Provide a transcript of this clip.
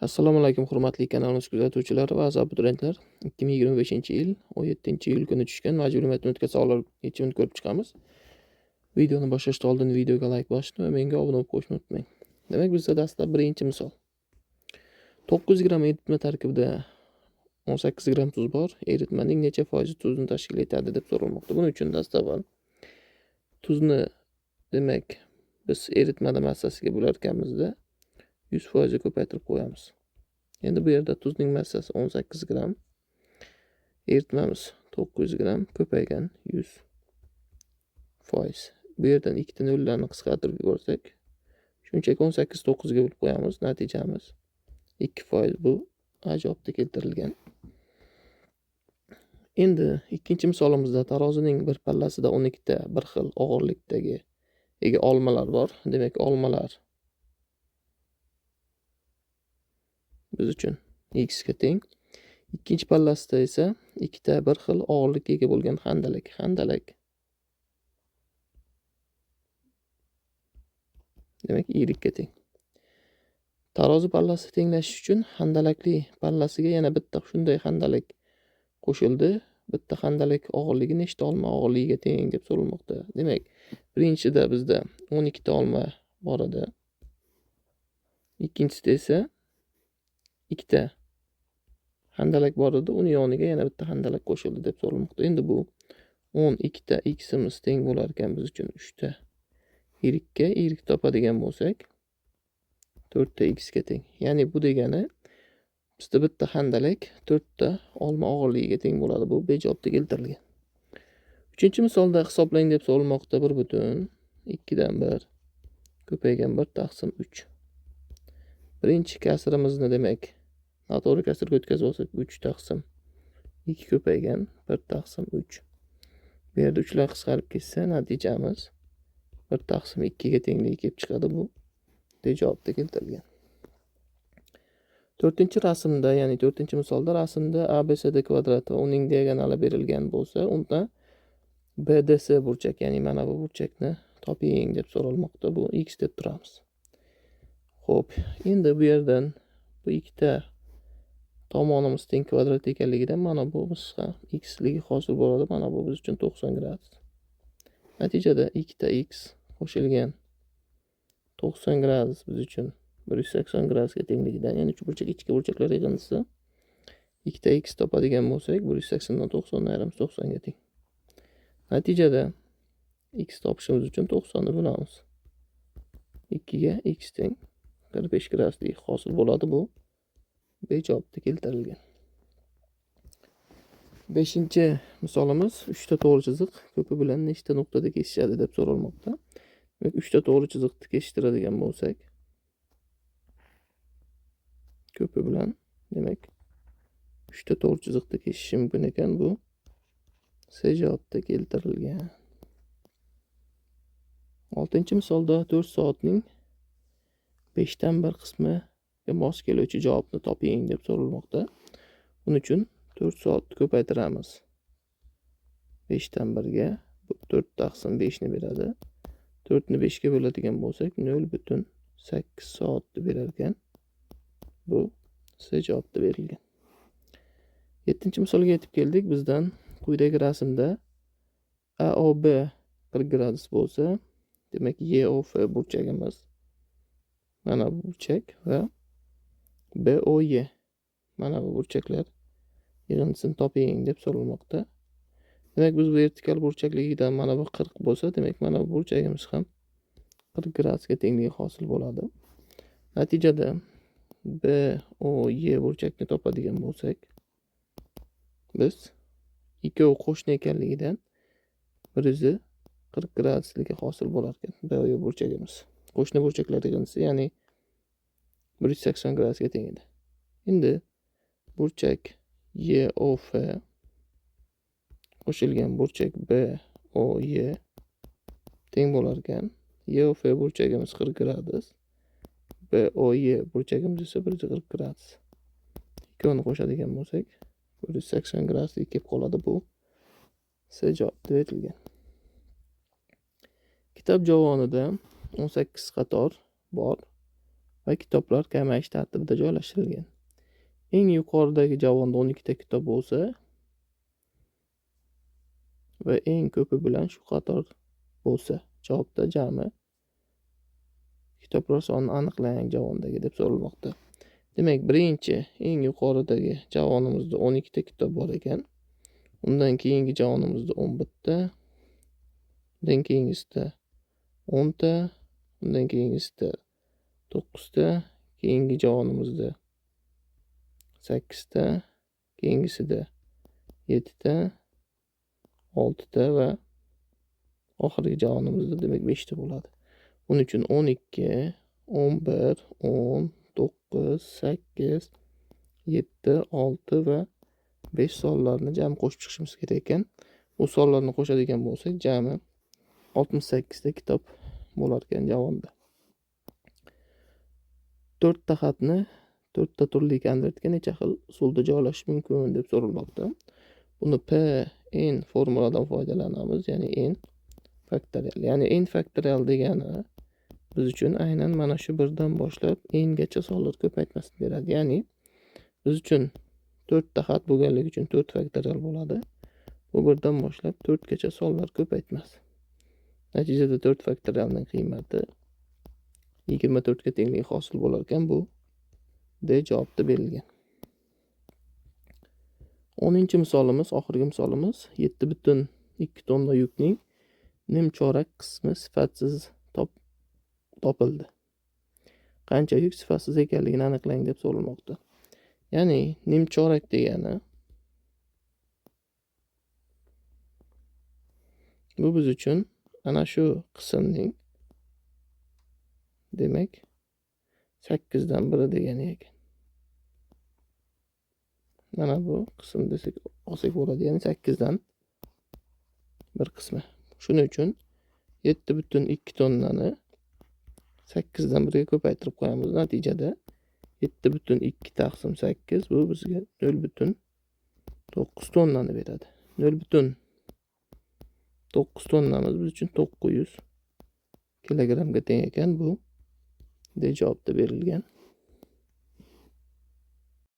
Assalomu alaykum hurmatli kanalimiz kuzatuvchilari va abituriyentlar. 2025-yil 17-iyul kuni tushgan majburiy matematika savollari yechimini ko'rib chiqamiz. Videoni boshlashdan oldin videoga like bosishni va menga obuna bo'lib qo'yishni unutmang. Demak, bizda dastlab birinchi misol. 900 gramm eritma tarkibida 18 gramm tuz bor. Eritmaning necha foizi tuzni tashkil etadi deb so'ralmoqda. Buning uchun dastavval tuzni demak biz eritmada massasiga bo'lar ekanmizda 100% ko'paytirib qo'yamiz. Endi bu yerda tuzning massasi 18 gramm, eritmamiz 900 gramm, ko'paygan 100%. Bu yerdan ikkita nollarni qisqartirib yuborsak, shunchaki 18 9 ga bo'lib qo'yamiz. Natijamiz 2%. Bu ajobda keltirilgan. Endi ikkinchi misolimizda tarozining bir pallasida 12 ta bir xil og'irlikdagi ega olmalar bor. Demak, olmalar biz uchun x ga teng. Ikkinchi pallasida esa ikkita bir xil og'irlikka ega bo'lgan handalak demak y ga teng. Tarozi pallasi tenglashish uchun handalakli pallasiga yana bitta shunday handalak qo'shildi. Bitta handalak og'irligi nechta olma og'irligiga teng deb so'ralmoqda. Demak, birinchida bizda 12 ta olma bor edi. Ikkinchisida esa ikkita handalak bor edi. Uning yoniga yana bitta handalak qo'shildi deb so'ralmoqda. Endi bu 12 ta x'imiz teng bo'lar ekan biz uchun 3 ta y topadigan bo'lsak 4 ta x ga teng. Ya'ni bu degani bizda bitta handalak 4 ta olma og'irligiga teng bo'ladi. Bu bejobda keltirilgan. Uchinchi misolda hisoblang deb so'ralmoqda. 1/2 dan 1 ko'paygan 1 taqsim 3. Birinchi kasrimizni demak noto'g'ri kasrga o'tkazib olsak 3 taqsim 2 ko'paygan 1 taqsim 3. Bu yerda 3 lar qisqarib ketsa natijamiz 1 taqsim 2 ga tengligi kelib chiqadi. Bu javobda keltirilgan. To'rtinchi rasmda, ya'ni to'rtinchi misolda rasmda ABCD kvadrati va uning diagonali berilgan bo'lsa, unda BDC burchak, ya'ni mana bu burchakni toping deb so'ralmoqda. Bu x deb turamiz. Xo'p, endi bu yerdan bu ikkita tomonimiz teng kvadrat ekanligidan mana bu bizga x ligi hosil bo'ladi. Mana bu biz uchun 90 gradus. Natijada ikkita x qo'shilgan 90 gradus biz uchun 180 gradusga tengligidan, ya'ni uch burchak ichki burchaklar yig'indisi ikkita x topadigan bo'lsak, 180 dan 90 ayiramiz 90 ga teng. Natijada x topishimiz uchun 90 ni bo'lamiz 2 ga x teng 45 graduslik hosil bo'ladi. Bu bejobda keltirilgan. Beshinchi misolimiz 3 ta to'g'ri chiziq ko'pi bilan nechta nuqtada kesishadi deb so'ralmoqda. Demak, 3 ta to'g'ri chiziqni kesishtiradigan bo'lsak, ko'pi bilan demak 3 ta to'g'ri chiziqni keshish mumkin ekan. Bu C javobda keltirilgan. 6-misolda 4 soatning 5 dan 1 qismiga mos keluvchi javobni toping deb so'ralmoqda. Buning uchun 4 soatni ko'paytiramiz 5 dan 1 ga. Bu 4 taqsim 5 ni beradi. 4 ni 5 ga bo'ladigan bo'lsak 0,8 soatni berar ekan. Bu C javobda berilgan. 7-misolga yetib keldik. Bizdan quyidagi rasmda AOB 40 gradus bo'lsa, demak EOF burchagimiz mana bu burchak va BOY mana bu burchaklar yig'indisini toping deb so'ralmoqda. Demak, biz bu vertikal burchakligidan mana bu 40 bo'lsa, demak mana bu burchagimiz ham 40 gradusga tengligi hosil bo'ladi. Natijada BOY burchakni topadigan bo'lsak, biz ikkovi qo'shni ekanligidan 140 gradusligi hosil bo'lar ekan. BOY burchagimiz qo'shni burchaklar yig'indisi, ya'ni 180 gradusga teng edi. Endi burchak EOF qo'shilgan burchak BOY teng bo'lar ekan. EOF burchagimiz 40 gradus, BOY burchagimiz esa 140 gradus. Ikkovini qo'shadigan bo'lsak 180 gradusga kelib qoladi. Bu C javobda berilgan. Kitob javonida 18 qator bor. va kitoblar kamayish tartibida joylashtirilgan. Eng yuqoridagi javonda 12 ta kitob bo'lsa va eng ko'pi bilan shu qator bo'lsa, javobda jami kitoblar sonini aniqlang javondagi deb so'ralmoqda. Demak, birinchi eng yuqoridagi javonimizda 12 ta kitob bor ekan. Undan keyingi javonimizda 11 ta, undan keyingisida 10 ta, undan keyingisida 9 ta, keyingi javonimizda 8 ta, keyingisida 7 ta, 6 ta va oxirgi javonimizda demak 5 ta bo'ladi. Buning uchun 12, 11, 10, 9, 8, 7, 6 va 5 sonlarni jami qo'shib chiqishimiz kerak ekan. Bu sonlarni qo'shadigan bo'lsak, jami 68 ta kitob bo'lar ekan javonda. 4 ta xatni 4 ta turli konvertga necha xil usulda joylashish mumkin deb so'ralmoqda. Buni P, N formuladan foydalanamiz, ya'ni N faktorial. Ya'ni N faktorial degani biz uchun aynan mana shu birdan boshlab N gacha sonlar ko'paytmasini beradi. Ya'ni biz uchun 4 ta xat bo'lganligi uchun 4 faktorial bo'ladi. Bu birdan boshlab 4 gacha sonlar ko'paytmas. Natijada 4 faktorialning qiymati 24 ga tengligi hosil bo'lar ekan. Bu D javobda berilgan. 10-misolimiz, oxirgi misolimiz 7,2 tonna yukning nimchorak qismi sifatsiz topildi. Qancha yuk sifatsiz ekanligini aniqlang deb so'ralmoqda. Ya'ni nimchorak degani bu biz uchun ana shu qismning demak 8 dan 1 degani ekan. Mana bu qism desak olsak bo'ladi, ya'ni 8 dan 1 qismi. Shuning uchun 7,2 tonnani 8 dan 1 ga ko'paytirib qo'yamiz. Natijada 7,2 taqsim 8 bu bizga 0,9 tonnani beradi. 0,9 tonnamiz biz uchun 900 kilogrammga teng ekan. Bu D javobda berilgan.